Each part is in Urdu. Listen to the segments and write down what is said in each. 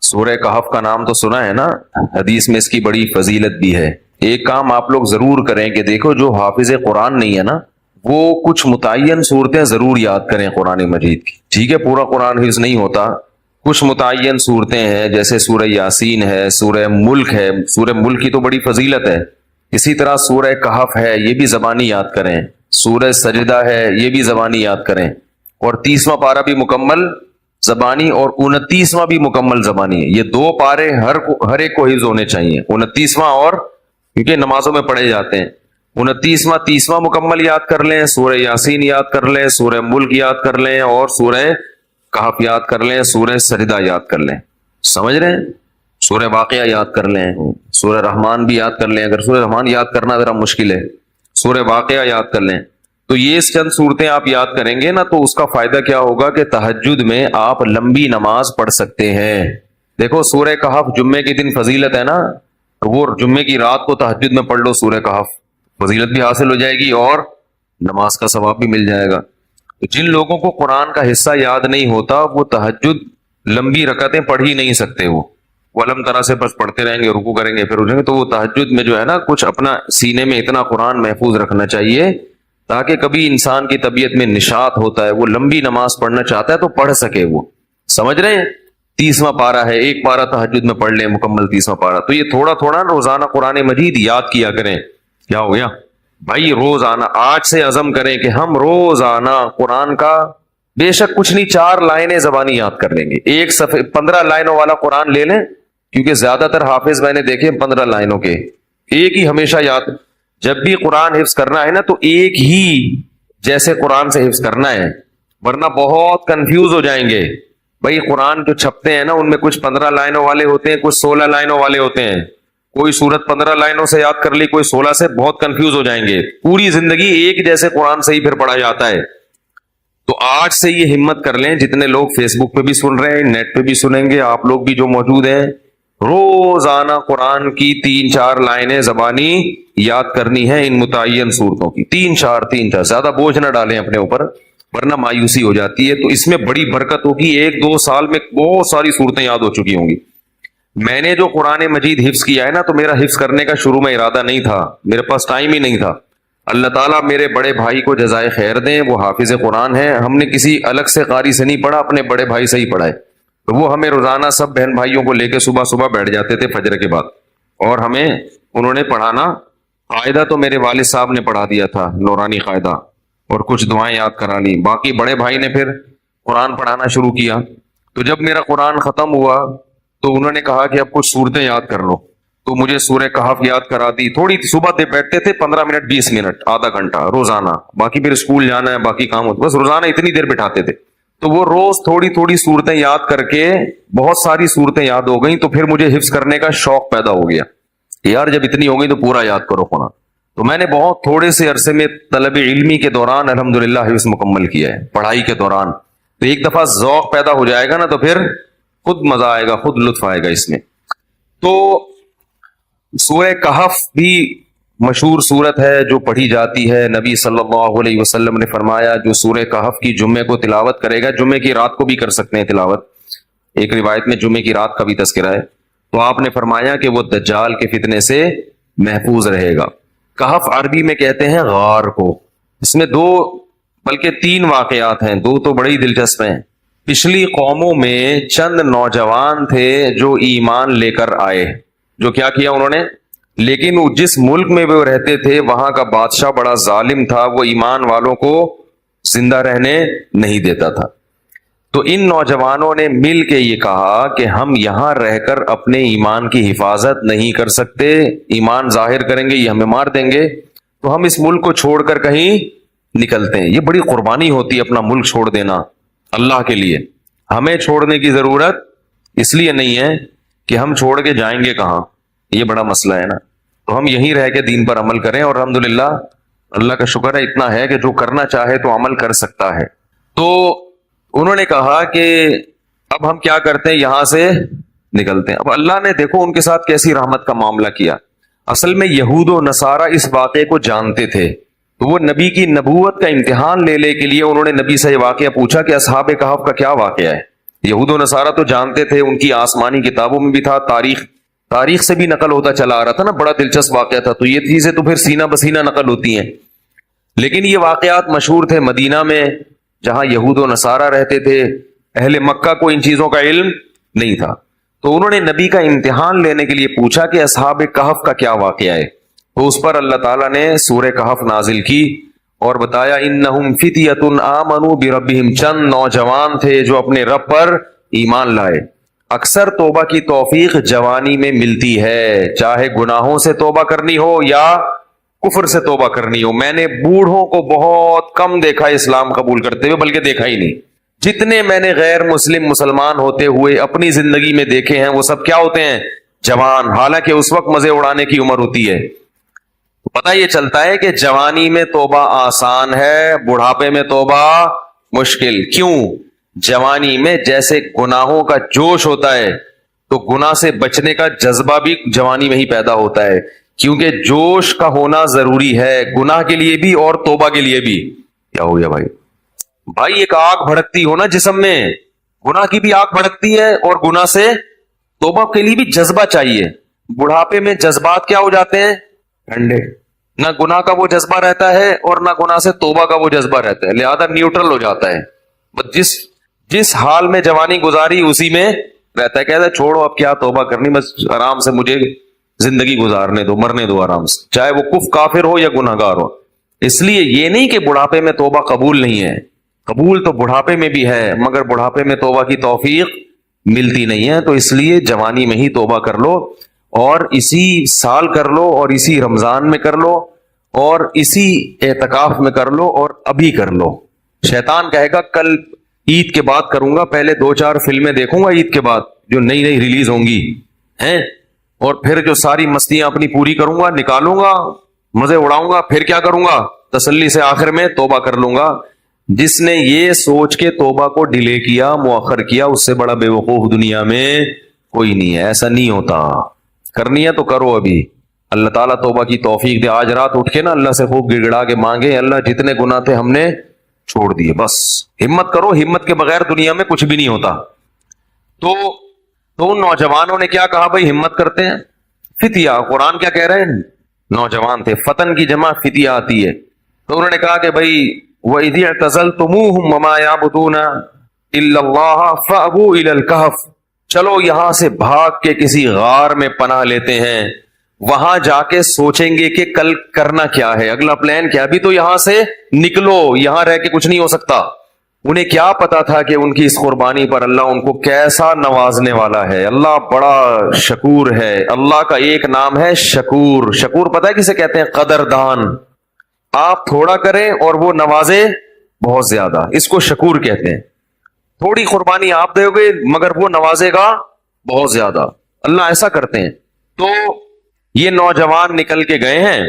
سورہ کہف کا نام تو سنا ہے نا، حدیث میں اس کی بڑی فضیلت بھی ہے۔ ایک کام آپ لوگ ضرور کریں کہ دیکھو جو حافظ قرآن نہیں ہے نا، وہ کچھ متعین صورتیں ضرور یاد کریں قرآن مجید کی۔ ٹھیک ہے، پورا قرآن حفظ نہیں ہوتا، کچھ متعین صورتیں ہیں، جیسے سورہ یاسین ہے، سورہ ملک ہے، سورہ ملک کی تو بڑی فضیلت ہے۔ اسی طرح سورہ کہف ہے، یہ بھی زبانی یاد کریں۔ سورہ سجدہ ہے، یہ بھی زبانی یاد کریں۔ اور 30واں پارہ بھی مکمل زبانی اور 29واں بھی مکمل زبانی ہے۔ یہ دو پارے ہر ایک کو حفظ ہونے چاہیے، 29واں اور کیونکہ نمازوں میں پڑھے جاتے ہیں، 29واں 30واں مکمل یاد کر لیں، سورہ یاسین یاد کر لیں، سورہ ملک یاد کر لیں، اور سورہ کہف یاد کر لیں، سورہ سجدہ یاد کر لیں۔ سمجھ رہے ہیں؟ سورہ واقعہ یاد کر لیں، سورہ رحمان بھی یاد کر لیں، اگر سورہ رحمان یاد کرنا ذرا مشکل ہے، سورہ واقعہ یاد کر لیں۔ تو یہ چند صورتیں آپ یاد کریں گے نا، تو اس کا فائدہ کیا ہوگا کہ تہجد میں آپ لمبی نماز پڑھ سکتے ہیں۔ دیکھو سورہ کہف جمعے کے دن فضیلت ہے نا، وہ جمعے کی رات کو تہجد میں پڑھ لو سورہ کہف، فضیلت بھی حاصل ہو جائے گی اور نماز کا ثواب بھی مل جائے گا۔ جن لوگوں کو قرآن کا حصہ یاد نہیں ہوتا وہ تہجد لمبی رکعتیں پڑھ ہی نہیں سکتے، وہ علم طرح سے بس پڑھتے رہیں گے، رکوع کریں گے پھر اٹھیں گے۔ تو وہ تہجد میں جو ہے نا کچھ اپنا سینے میں اتنا قرآن محفوظ رکھنا چاہیے تاکہ کبھی انسان کی طبیعت میں نشاط ہوتا ہے، وہ لمبی نماز پڑھنا چاہتا ہے تو پڑھ سکے وہ۔ سمجھ رہے ہیں؟ 30واں پارہ ہے، ایک پارہ تہجد میں پڑھ لیں مکمل 30واں پارہ۔ تو یہ تھوڑا تھوڑا روزانہ قرآن مجید یاد کیا کریں۔ کیا ہو گیا بھائی؟ روزانہ آج سے عزم کریں کہ ہم روزانہ قرآن کا بے شک کچھ نہیں 4 لائنیں زبانی یاد کر لیں گے۔ ایک صفحے 15 لائنوں والا قرآن لے لیں، کیونکہ زیادہ تر حافظ میں نے دیکھے 15 لائنوں کے، ایک ہی ہمیشہ یاد۔ جب بھی قرآن حفظ کرنا ہے نا تو ایک ہی جیسے قرآن سے حفظ کرنا ہے، ورنہ بہت کنفیوز ہو جائیں گے۔ بھائی قرآن جو چھپتے ہیں نا ان میں کچھ 15 لائنوں والے ہوتے ہیں، کچھ 16 لائنوں والے ہوتے ہیں۔ کوئی سورت 15 لائنوں سے یاد کر لی، کوئی 16 سے، بہت کنفیوز ہو جائیں گے۔ پوری زندگی ایک جیسے قرآن سے ہی پھر پڑھا جاتا ہے۔ تو آج سے یہ ہمت کر لیں، جتنے لوگ فیس بک پہ بھی سن رہے ہیں، نیٹ پہ بھی سنیں گے، آپ لوگ بھی جو موجود ہیں، روزانہ قرآن کی 3-4 لائنیں زبانی یاد کرنی ہے ان متعین صورتوں کی۔ 3-4 زیادہ بوجھ نہ ڈالیں اپنے اوپر ورنہ مایوسی ہو جاتی ہے۔ تو اس میں بڑی برکت ہوگی، 1-2 سال میں بہت ساری صورتیں یاد ہو چکی ہوں گی۔ میں نے جو قرآن مجید حفظ کیا ہے نا، تو میرا حفظ کرنے کا شروع میں ارادہ نہیں تھا، میرے پاس ٹائم ہی نہیں تھا۔ اللہ تعالیٰ میرے بڑے بھائی کو جزائے خیر دیں، وہ حافظ قرآن ہے، ہم نے کسی الگ سے قاری سے نہیں پڑھا، اپنے بڑے بھائی سے ہی پڑھا ہے۔ تو وہ ہمیں روزانہ سب بہن بھائیوں کو لے کے صبح بیٹھ جاتے تھے فجر کے بعد، اور ہمیں انہوں نے پڑھانا، قاعدہ تو میرے والد صاحب نے پڑھا دیا تھا، نورانی قاعدہ، اور کچھ دعائیں یاد کرا لی۔ باقی بڑے بھائی نے پھر قرآن پڑھانا شروع کیا۔ تو جب میرا قرآن ختم ہوا تو انہوں نے کہا کہ اب کچھ صورتیں یاد کر لو، تو مجھے سورہ کہف یاد کرا دی۔ تھوڑی صبح دے بیٹھتے تھے 15 منٹ 20 منٹ آدھا گھنٹہ روزانہ، باقی پھر اسکول جانا ہے، باقی کام ہوتا، بس روزانہ اتنی دیر بٹھاتے تھے۔ تو وہ روز تھوڑی تھوڑی صورتیں یاد کر کے بہت ساری صورتیں یاد ہو گئیں، تو پھر مجھے حفظ کرنے کا شوق پیدا ہو گیا، یار جب اتنی ہو گئی تو پورا یاد کرو قرآن۔ تو میں نے بہت تھوڑے سے عرصے میں طلب علمی کے دوران الحمدللہ حفظ مکمل کیا ہے، پڑھائی کے دوران۔ تو ایک دفعہ ذوق پیدا ہو جائے گا نا تو پھر خود مزہ آئے گا، خود لطف آئے گا اس میں۔ تو سورہ کہف بھی مشہور سورت ہے جو پڑھی جاتی ہے۔ نبی صلی اللہ علیہ وسلم نے فرمایا جو سورہ کہف کی جمعے کو تلاوت کرے گا، جمعے کی رات کو بھی کر سکتے ہیں تلاوت، ایک روایت میں جمعے کی رات کا بھی تذکرہ ہے، تو آپ نے فرمایا کہ وہ دجال کے فتنے سے محفوظ رہے گا۔ کہف عربی میں کہتے ہیں غار کو۔ اس میں 2 بلکہ 3 واقعات ہیں، 2 تو بڑی دلچسپ ہیں۔ پچھلی قوموں میں چند نوجوان تھے جو ایمان لے کر آئے، جو کیا کیا انہوں نے، لیکن وہ جس ملک میں وہ رہتے تھے وہاں کا بادشاہ بڑا ظالم تھا، وہ ایمان والوں کو زندہ رہنے نہیں دیتا تھا۔ تو ان نوجوانوں نے مل کے یہ کہا کہ ہم یہاں رہ کر اپنے ایمان کی حفاظت نہیں کر سکتے، ایمان ظاہر کریں گے یہ ہمیں مار دیں گے، تو ہم اس ملک کو چھوڑ کر کہیں نکلتے ہیں۔ یہ بڑی قربانی ہوتی ہے اپنا ملک چھوڑ دینا اللہ کے لیے۔ ہمیں چھوڑنے کی ضرورت اس لیے نہیں ہے کہ ہم چھوڑ کے جائیں گے کہاں، یہ بڑا مسئلہ ہے نا۔ تو ہم یہیں رہ کے دین پر عمل کریں، اور الحمدللہ اللہ کا شکر ہے اتنا ہے کہ جو کرنا چاہے تو عمل کر سکتا ہے۔ تو انہوں نے کہا کہ اب ہم کیا کرتے ہیں، یہاں سے نکلتے ہیں۔ اب اللہ نے دیکھو ان کے ساتھ کیسی رحمت کا معاملہ کیا۔ اصل میں یہود و نصارہ اس واقعے کو جانتے تھے، تو وہ نبی کی نبوت کا امتحان لے کے لیے انہوں نے نبی سے یہ واقعہ پوچھا کہ اصحاب کہف کا کیا واقعہ ہے۔ یہود و نصارہ تو جانتے تھے، ان کی آسمانی کتابوں میں بھی تھا، تاریخ سے بھی نقل ہوتا چلا آ رہا تھا نا، بڑا دلچسپ واقعہ تھا، تو یہ چیزیں تو پھر سینہ بسینہ نقل ہوتی ہیں. لیکن یہ واقعات مشہور تھے مدینہ میں جہاں یہود و نصارہ رہتے تھے. اہل مکہ کو ان چیزوں کا علم نہیں تھا، تو انہوں نے نبی کا امتحان لینے کے لیے پوچھا کہ اصحاب کہف کا کیا واقعہ ہے. تو اس پر اللہ تعالیٰ نے سورہ کہف نازل کی اور بتایا انہم فتیۃ آمنوا بربہم، چند نوجوان تھے جو اپنے رب پر ایمان لائے. اکثر توبہ کی توفیق جوانی میں ملتی ہے، چاہے گناہوں سے توبہ کرنی ہو یا کفر سے توبہ کرنی ہو. میں نے بوڑھوں کو بہت کم دیکھا اسلام قبول کرتے ہوئے، بلکہ دیکھا ہی نہیں. جتنے میں نے غیر مسلمان ہوتے ہوئے اپنی زندگی میں دیکھے ہیں وہ سب کیا ہوتے ہیں؟ جوان. حالانکہ اس وقت مزے اڑانے کی عمر ہوتی ہے. پتہ یہ چلتا ہے کہ جوانی میں توبہ آسان ہے، بڑھاپے میں توبہ مشکل. کیوں؟ جوانی میں جیسے گناہوں کا جوش ہوتا ہے تو گناہ سے بچنے کا جذبہ بھی جوانی میں ہی پیدا ہوتا ہے، کیونکہ جوش کا ہونا ضروری ہے گناہ کے لیے بھی اور توبہ کے لیے بھی. کیا ہو گیا بھائی ایک آگ بھڑکتی ہو نا جسم میں، گناہ کی بھی آگ بھڑکتی ہے اور گناہ سے توبہ کے لیے بھی جذبہ چاہیے. بڑھاپے میں جذبات کیا ہو جاتے ہیں؟ ٹھنڈے. نہ گناہ کا وہ جذبہ رہتا ہے اور نہ گناہ سے توبہ کا وہ جذبہ رہتا ہے، لہذا نیوٹرل ہو جاتا ہے. بس جس حال میں جوانی گزاری اسی میں رہتا ہے. کہتا ہے چھوڑو اب کیا توبہ کرنی، بس آرام سے مجھے زندگی گزارنے دو، مرنے دو آرام سے، چاہے وہ کافر ہو یا گناہ گار ہو. اس لیے یہ نہیں کہ بڑھاپے میں توبہ قبول نہیں ہے، قبول تو بڑھاپے میں بھی ہے، مگر بڑھاپے میں توبہ کی توفیق ملتی نہیں ہے. تو اس لیے جوانی میں ہی توبہ کر لو، اور اسی سال کر لو، اور اسی رمضان میں کر لو، اور اسی اعتکاف میں کر لو، اور ابھی کر لو. شیطان کہے گا کل عید کے بعد کروں گا، پہلے 2-4 فلمیں دیکھوں گا عید کے بعد جو نئی ریلیز ہوں گی ہیں، اور پھر جو ساری مستیاں اپنی پوری کروں گا، نکالوں گا، مزے اڑاؤں گا، پھر کیا کروں گا؟ تسلی سے آخر میں توبہ کر لوں گا. جس نے یہ سوچ کے توبہ کو ڈیلے کیا، مؤخر کیا، اس سے بڑا بے وقوف دنیا میں کوئی نہیں ہے. ایسا نہیں ہوتا. کرنی ہے تو کرو ابھی. اللہ تعالیٰ توبہ کی توفیق دے. آج رات اٹھ کے نا اللہ سے خوب گڑ گڑا کے مانگے، اللہ جتنے گناہ تھے ہم نے چھوڑ دیے. بس ہمت کرو، ہمت کے بغیر دنیا میں کچھ بھی نہیں ہوتا. تو ان نوجوانوں نے کیا کہا بھائی ہمت کرتے ہیں. فتیہ، قرآن کیا کہہ رہے ہیں؟ نوجوان تھے. فتن کی جمع فتیہ آتی ہے. تو انہوں نے کہا کہ بھائی وَإِذِ اعْتَزَلْتُمُوهُمْ وَمَا يَعْبُدُونَ إِلَّا اللَّهَ فَأْوُوا إِلَى الْكَهْفِ، چلو یہاں سے بھاگ کے کسی غار میں پناہ لیتے ہیں، وہاں جا کے سوچیں گے کہ کل کرنا کیا ہے، اگلا پلان کیا. ابھی تو یہاں سے نکلو، یہاں رہ کے کچھ نہیں ہو سکتا. انہیں کیا پتا تھا کہ ان کی اس قربانی پر اللہ ان کو کیسا نوازنے والا ہے. اللہ بڑا شکور ہے. اللہ کا ایک نام ہے شکور. شکور پتہ ہے کسے کہتے ہیں؟ قدردان. آپ تھوڑا کریں اور وہ نوازے بہت زیادہ، اس کو شکور کہتے ہیں. تھوڑی قربانی آپ دو گے مگر وہ نوازے گا بہت زیادہ. اللہ ایسا کرتے ہیں. تو یہ نوجوان نکل کے گئے ہیں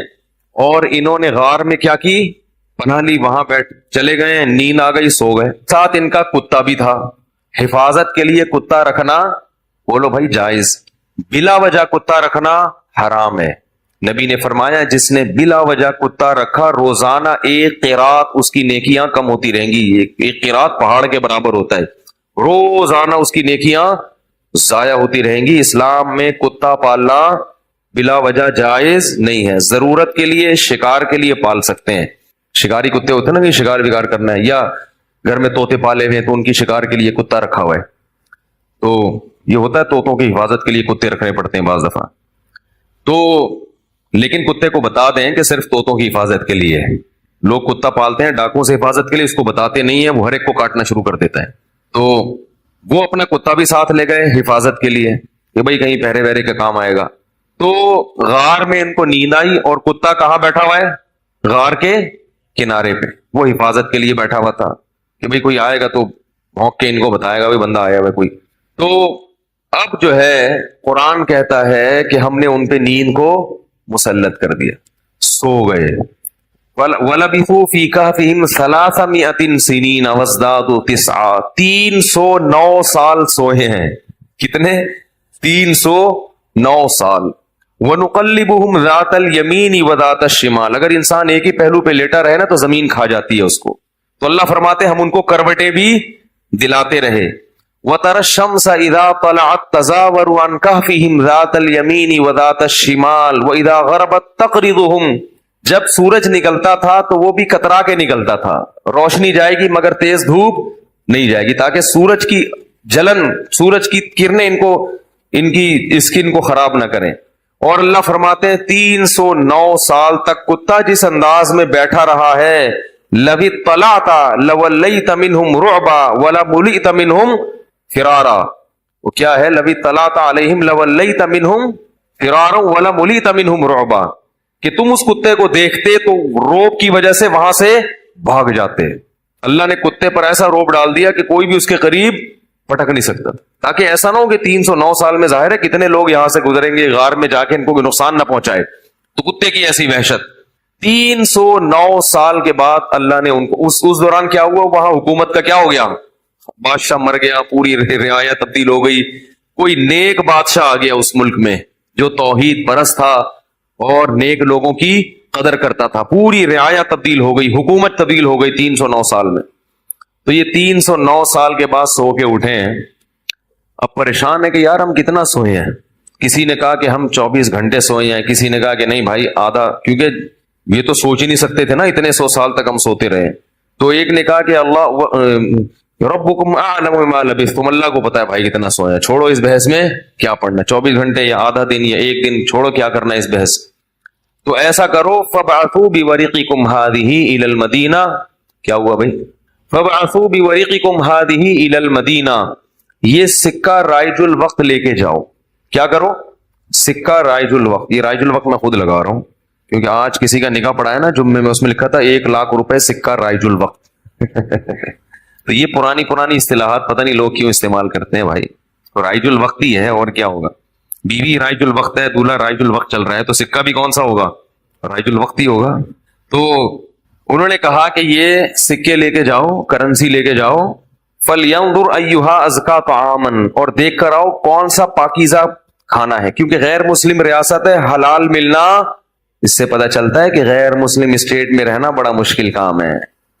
اور انہوں نے غار میں کیا کی؟ پناہ لی. وہاں بیٹھ چلے گئے ہیں، نیند آ گئی، سو گئے. ساتھ ان کا کتا بھی تھا. حفاظت کے لیے کتا رکھنا بولو بھائی جائز، بلا وجہ کتا رکھنا حرام ہے. نبی نے فرمایا جس نے بلا وجہ کتا رکھا روزانہ ایک قیرات اس کی نیکیاں کم ہوتی رہیں گی. ایک قیرات پہاڑ کے برابر ہوتا ہے. روزانہ اس کی نیکیاں ضائع ہوتی رہیں گی. اسلام میں کتا پالنا بلا وجہ جائز نہیں ہے. ضرورت کے لیے، شکار کے لیے پال سکتے ہیں. شکاری کتے ہوتے ہیں نا کہ شکار وکار کرنا ہے، یا گھر میں طوطے پالے ہوئے ہیں تو ان کی شکار کے لیے کتا رکھا ہوا ہے. تو یہ ہوتا ہے طوطوں کی حفاظت کے لیے کتے رکھنے پڑتے ہیں بعض دفعہ. تو لیکن کتے کو بتا دیں کہ صرف طوطوں کی حفاظت کے لیے ہے. لوگ کتا پالتے ہیں ڈاکوں سے حفاظت کے لیے، اس کو بتاتے نہیں ہیں، وہ ہر ایک کو کاٹنا شروع کر دیتا ہے. تو وہ اپنا کتا بھی ساتھ لے گئے حفاظت کے لیے کہ بھائی کہیں پہرے وہرے کا کام آئے گا. تو غار میں ان کو نیند آئی اور کتا کہاں بیٹھا ہوا ہے؟ غار کے کنارے پہ. وہ حفاظت کے لیے بیٹھا ہوا تھا کہ بھئی کوئی آئے گا تو بھونک کے ان کو بتائے گا بھئی بندہ آیا ہوا ہے کوئی. تو اب جو ہے قرآن کہتا ہے کہ ہم نے ان پہ نیند کو مسلط کر دیا، سو گئے. وَلَبِثُوا فِي كَهْفِهِمْ 300 سِنِينَ وَازْدَادُوا 9 309 سال سوئے ہیں. کتنے؟ 309 سال. وَنُقَلِّبُهُمْ ذَاتَ الْيَمِينِ وَذَاتَ الشِّمَالِ، اگر انسان ایک ہی پہلو پہ لیٹا رہے نا تو زمین کھا جاتی ہے اس کو. تو اللہ فرماتے ہم ان کو کروٹیں بھی دلاتے رہے. وَتَرَى الشَّمْسَ إِذَا طَلَعَتْ تَزَاوَرُ عَنْ كَهْفِهِمْ ذَاتَ الْيَمِينِ وَذَاتَ الشِّمَالِ وَإِذَا غَرَبَتْ تَقْرِضُهُمْ. جب سورج نکلتا تھا تو وہ بھی کترا کے نکلتا تھا، روشنی جائے گی مگر تیز دھوپ نہیں جائے گی، تاکہ سورج کی جلن، سورج کی کرنیں ان کی اسکن کو خراب نہ کریں. اور اللہ فرماتے ہیں 309 سال تک کتا جس انداز میں بیٹھا رہا ہے، لَوِ اطَّلَعْتَ لَوَلَّيْتَ مِنْهُمْ رُعْبًا وَلَمُلِئْتَ مِنْهُمْ فِرَارًا. وہ کیا ہے؟ لَوِ اطَّلَعْتَ عَلَيْهِمْ لَوَلَّيْتَ مِنْهُمْ فِرَارًا وَلَمُلِئْتَ مِنْهُمْ رُعْبًا. کہ تم اس کتے کو دیکھتے تو روب کی وجہ سے وہاں سے بھاگ جاتے. اللہ نے کتے پر ایسا روب ڈال دیا کہ کوئی بھی اس کے قریب پٹک نہیں سکتا، تاکہ ایسا نہ ہو کہ 309 سال میں ظاہر ہے کتنے لوگ یہاں سے گزریں گے، غار میں جا کے ان کو نقصان نہ پہنچائے. تو کتے کی ایسی وحشت. 309 سال کے بعد اللہ نے ان کو اس دوران کیا ہوا؟ وہاں حکومت کا کیا ہو گیا؟ بادشاہ مر گیا، پوری رعایا تبدیل ہو گئی، کوئی نیک بادشاہ آ گیا اس ملک میں جو توحید پرست تھا اور نیک لوگوں کی قدر کرتا تھا. پوری رعایا تبدیل ہو گئی، حکومت تبدیل ہو گئی 309 سال میں. تو یہ 309 سال کے بعد سو کے اٹھے ہیں، اب پریشان ہے کہ یار ہم کتنا سوئے ہیں. کسی نے کہا کہ ہم 24 گھنٹے سوئے ہیں، کسی نے کہا کہ نہیں بھائی آدھا، کیونکہ یہ تو سوچ ہی نہیں سکتے تھے نا اتنے 100 سال تک ہم سوتے رہے. تو ایک نے کہا کہ اللہ ربکم اعلم بما لبثتم، اللہ کو پتا ہے بھائی کتنا سوئے ہیں، چھوڑو اس بحث میں کیا پڑھنا، 24 گھنٹے یا آدھا دن یا ایک دن، چھوڑو کیا کرنا اس بحث. تو ایسا کرو فبعثوا بورقکم هذه الى المدینہ. کیا ہوا بھائی؟ فبعثوا بورقکم هذه الى المدینہ، یہ سکہ رائج الوقت لے کے جاؤ. کیا کرو؟ سکہ رائج الوقت. یہ رائج الوقت میں خود لگا رہا ہوں کیونکہ آج کسی کا نکاح پڑا ہے نا جمعے میں، اس میں لکھا تھا 1,00,000 روپے سکہ رائج الوقت. تو یہ پرانی اصطلاحات پتہ نہیں لوگ کیوں استعمال کرتے ہیں بھائی. تو رائج الوقت ہی ہے اور کیا ہوگا. بیوی رائج الوقت ہے، دولہا رائج الوقت چل رہا ہے، تو سکہ بھی کون سا ہوگا؟ رائج الوقت ہی ہوگا. تو انہوں نے کہا کہ یہ سکے لے کے جاؤ، کرنسی لے کے جاؤ. فَلْيَنْظُرْ أَيُّهَا أَزْكَىٰ طَعَامًا، اور دیکھ کر آؤ کون سا پاکیزہ کھانا ہے، کیونکہ غیر مسلم ریاست ہے، حلال ملنا، اس سے پتہ چلتا ہے کہ غیر مسلم اسٹیٹ میں رہنا بڑا مشکل کام ہے.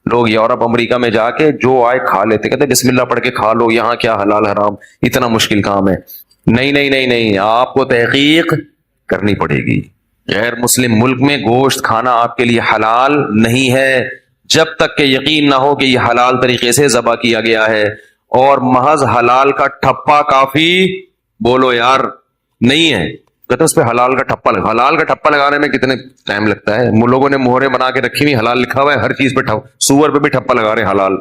لوگ یورپ امریکہ میں جا کے جو آئے کھا لیتے، کہتے بسم اللہ پڑھ کے کھا لو، یہاں کیا حلال حرام، اتنا مشکل کام ہے. نہیں، آپ کو تحقیق کرنی پڑے گی. غیر مسلم ملک میں گوشت کھانا آپ کے لیے حلال نہیں ہے جب تک کہ یقین نہ ہو کہ یہ حلال طریقے سے ذبح کیا گیا ہے. اور محض حلال کا ٹھپا کافی بولو یار نہیں ہے، کہتے اس پہ حلال کا ٹھپا لگا. حلال کا ٹھپا لگانے میں کتنے ٹائم لگتا ہے. لوگوں نے مہریں بنا کے رکھی ہوئی، حلال لکھا ہوا ہے، ہر چیز پہ سور پہ بھی ٹھپا لگا رہے ہیں حلال.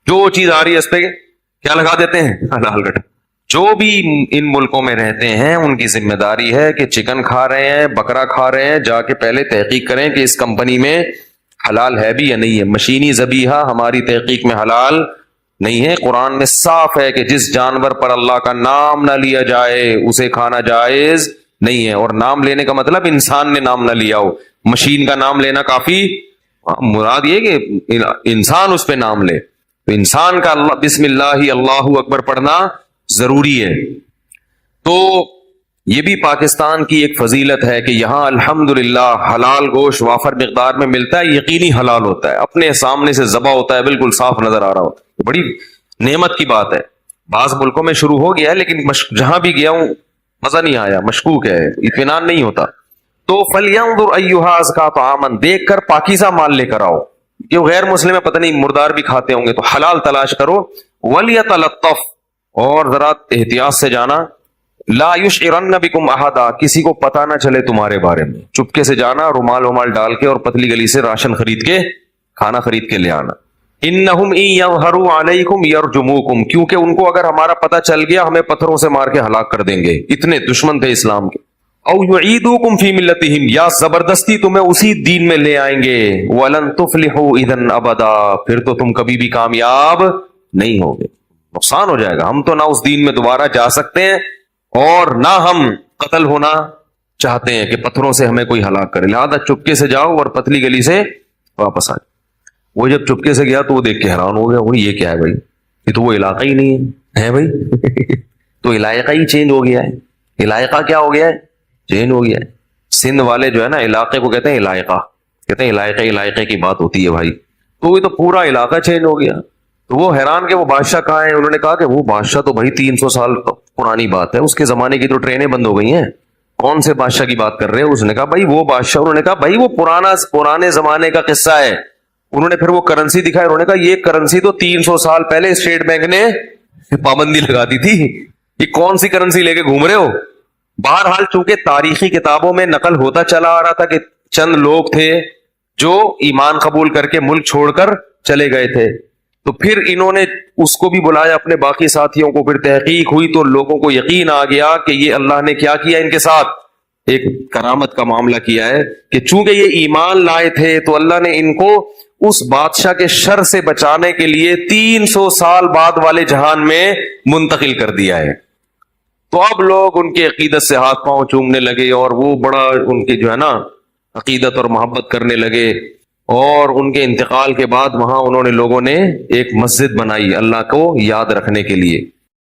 جو چیز آ رہی ہے اس پہ کیا لگا دیتے ہیں؟ حلال کا ٹھپا. جو بھی ان ملکوں میں رہتے ہیں ان کی ذمہ داری ہے کہ چکن کھا رہے ہیں، بکرا کھا رہے ہیں، جا کے پہلے تحقیق کریں کہ اس کمپنی میں حلال ہے بھی یا نہیں ہے. مشینی ذبیحہ ہماری تحقیق میں حلال نہیں ہے. قرآن میں صاف ہے کہ جس جانور پر اللہ کا نام نہ لیا جائے اسے کھانا جائز نہیں ہے. اور نام لینے کا مطلب انسان نے نام نہ لیا ہو، مشین کا نام لینا کافی، مراد یہ کہ انسان اس پہ نام لے. تو انسان کا اللہ بسم اللہ اللہ اکبر پڑھنا ضروری ہے. تو یہ بھی پاکستان کی ایک فضیلت ہے کہ یہاں الحمدللہ حلال گوشت وافر مقدار میں ملتا ہے، یقینی حلال ہوتا ہے، اپنے سامنے سے ذبح ہوتا ہے، بالکل صاف نظر آ رہا ہوتا ہے. بڑی نعمت کی بات ہے. بعض ملکوں میں شروع ہو گیا ہے لیکن جہاں بھی گیا ہوں مزہ نہیں آیا، مشکوک ہے، اطمینان نہیں ہوتا. تو فَلْيَنْظُرْ أَيُّهَا أَزْكَىٰ طَعَامًا، دیکھ کر پاکیزہ مال لے کر آؤ. جو غیر مسلم ہے پتہ نہیں مردار بھی کھاتے ہوں گے، تو حلال تلاش کرو. وَلْيَتَلَطَّفْ، اور ذرا احتیاط سے جانا. لا يشعرن بكم احدا، کسی کو پتہ نہ چلے تمہارے بارے میں. چپکے سے جانا، رومال ڈال کے اور پتلی گلی سے راشن خرید کے، کھانا خرید کے لے آنا. انہم ان یظہروا علیکم یرجموکم، کیونکہ ان کو اگر ہمارا پتہ چل گیا ہمیں پتھروں سے مار کے ہلاک کر دیں گے، اتنے دشمن تھے اسلام کے. او یعیدوکم فی ملتہم، یا زبردستی تمہیں اسی دین میں لے آئیں گے. ولن تفلحوا اذا ابدا، پھر تو تم کبھی بھی کامیاب نہیں ہوگے، نقصان ہو جائے گا. ہم تو نہ اس دین میں دوبارہ جا سکتے ہیں اور نہ ہم قتل ہونا چاہتے ہیں کہ پتھروں سے ہمیں کوئی ہلاک کرے. لہذا چپکے سے جاؤ اور پتلی گلی سے واپس آ جاؤ. وہ جب چپکے سے گیا تو وہ دیکھ کے حیران ہو گیا، وہ یہ کیا ہے بھائی، یہ تو وہ علاقہ ہی نہیں ہے بھائی. تو علاقہ ہی چینج ہو گیا ہے. علاقہ کیا ہو گیا ہے؟ چینج ہو گیا ہے. سندھ والے جو ہے نا علاقے کو کہتے ہیں علاقہ، کہتے ہیں علاقے کی بات ہوتی ہے بھائی. تو یہ تو پورا علاقہ چینج ہو گیا. تو وہ حیران کہ وہ بادشاہ کہاں ہے. انہوں نے کہا کہ وہ بادشاہ تو بھائی 300 سال پرانی بات ہے, اس کے زمانے کی تو ٹرینیں بند ہو گئی ہیں, کون سے بادشاہ کی بات کر رہے ہیں؟ اس نے کہا بھائی وہ بادشاہ. انہوں نے کہا بھائی وہ پرانے زمانے کا قصہ ہے. انہوں نے پھر وہ کرنسی دکھائی, انہوں نے کہا یہ کرنسی تو 300 سال پہلے اسٹیٹ بینک نے پابندی لگا دی تھی, یہ کون سی کرنسی لے کے گھوم رہے ہو. بہرحال چونکہ تاریخی کتابوں میں نقل ہوتا چلا آ رہا تھا کہ چند لوگ تھے جو ایمان قبول کر کے ملک چھوڑ کر چلے گئے تھے, تو پھر انہوں نے اس کو بھی بلایا اپنے باقی ساتھیوں کو, پھر تحقیق ہوئی تو لوگوں کو یقین آ گیا کہ یہ اللہ نے کیا کیا ان کے ساتھ, ایک کرامت کا معاملہ کیا ہے کہ چونکہ یہ ایمان لائے تھے تو اللہ نے ان کو اس بادشاہ کے شر سے بچانے کے لیے 300 سال بعد والے جہان میں منتقل کر دیا ہے. تو اب لوگ ان کے عقیدت سے ہاتھ پاؤں چومنے لگے, اور وہ بڑا ان کے جو ہے نا عقیدت اور محبت کرنے لگے, اور ان کے انتقال کے بعد وہاں انہوں نے لوگوں نے ایک مسجد بنائی اللہ کو یاد رکھنے کے لیے.